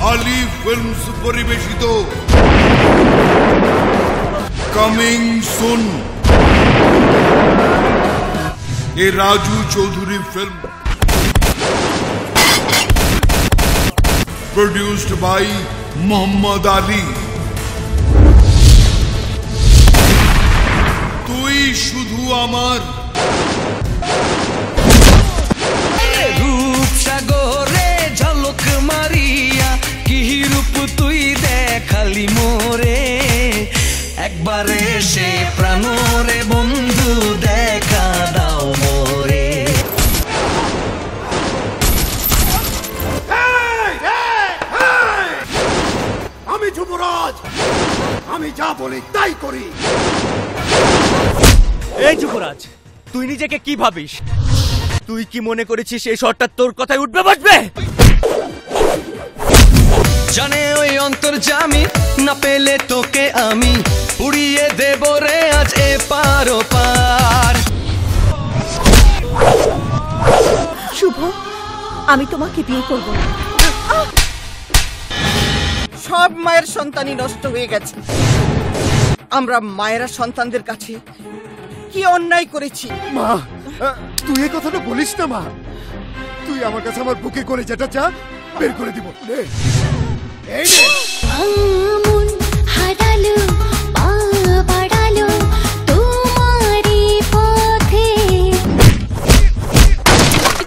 Ali films পরিবেশিত coming soon A Raju Chowdhury film produced by Muhammad Ali. তুই শুধু আমার রূপ সাগরে ঝলক মারিয়া কি রূপ তুই দেখালি মোরে একবারে সে প্রাণরে বন্ধু দেখা দাও মোরে আমি যুবরাজ আমি যা বলি তাই করি এই যুবরাজ তুই নিজেকে কি ভাবিস তুই কি মনে করেছিস এই শটটা তোর কথায় উঠবে বসবে জানে ওই অন্তর্যামী না পেলে তোকে আমি উড়িয়ে দেব রে আজ এ পার ও পার শুভ আমি তোমাকে বিয়ে করব না সব মায়ের সন্তানই নষ্ট হয়ে গেছে আমরা মায়েরা সন্তানদের কাছে কি অন্যায় করেছি মা তুই এই কথাটা বলিস না মা তুই আমার কাছে আমার বুকে করে যেটা চা বের করে দিব এই নে আমন হারালো পা বাড়ালো তোমারই পথে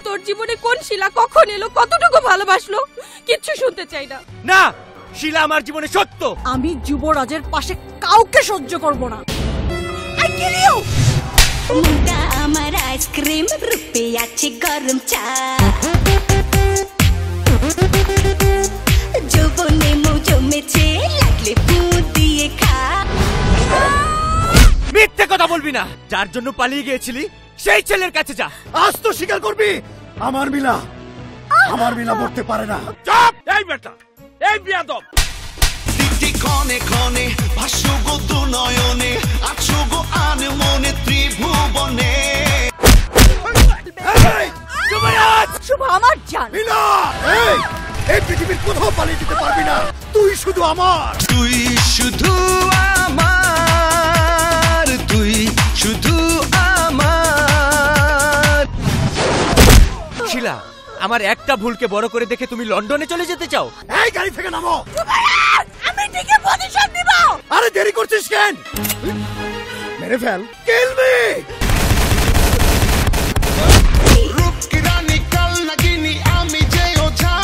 তোর জীবনে কোন শিলা কখন এলো কতটুকু ভালোবাসলো কিচ্ছু শুনতে চাই না না শিলা আমার জীবনে সত্য আমি যুবরাজের পাশে কাউকে সহ্য করব না আই কিল ইউ মুন্ডা আমার আইসক্রিম রূপে আছে গরম চা যৌবনে মৌ জমেছে লাগলে ফুঁ দিয়ে খা মিথ্যে কথা বলবি না যার জন্য পালিয়ে গিয়েছিলি সেই ছেলের কাছে যা আজ তো স্বীকার করবি আমার মিলা মরতে পারে না চুপ এই বেটা এই বিয়াদব দিদি ক্ষণে ক্ষণে ভাসো গো দু নয়নে আছো গো আন মনে ত্রিভুবনে যুবরাজ শুভ আমার জান মিলা এই পৃথিবীর কোথাও পালিয়ে যেতে পারবি না তুই শুধু আমার তুই শুধু আমার তুই শুধু আমার শিলা আমার একটা ভুলকে বড় করে দেখে তুমি লন্ডনে চলে যেতে চাও এই গাড়ি থেকে নামো আমি ঠিকই পজিশন নিব আরে দেরি করছিস কেন মেরে ফেল কিল মি রূপ কি রানী কাল নাগিনী আমি যে ওঝা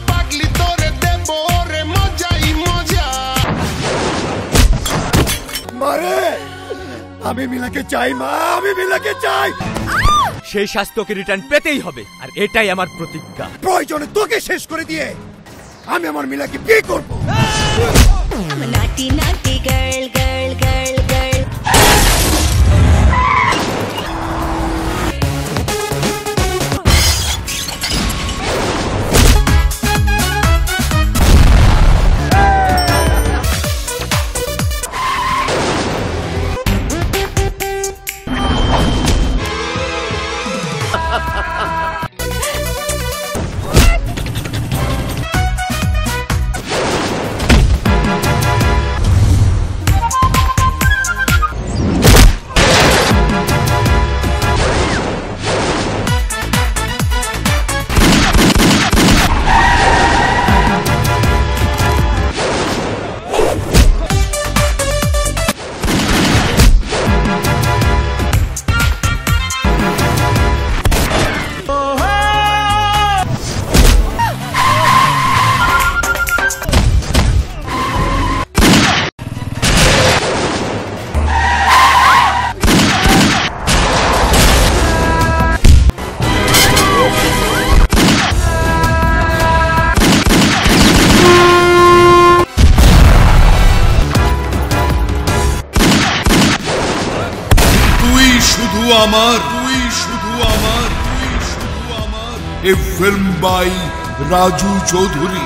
পাগলি তোরে দেব রে মজাই মজা মারে আমি মিলাকে চাই মা আমি মিলাকে চাই সেই শাস্তিকে রিটার্ন পেতেই হবে আর এটাই আমার প্রতিজ্ঞা প্রয়োজনে তোকে শেষ করে দিয়ে আমি আমার মিলাকে বিয়ে করব I'm a naughty naughty girl girl girl girl আমার এ ফিল্ম বাই রাজু চৌধুরী।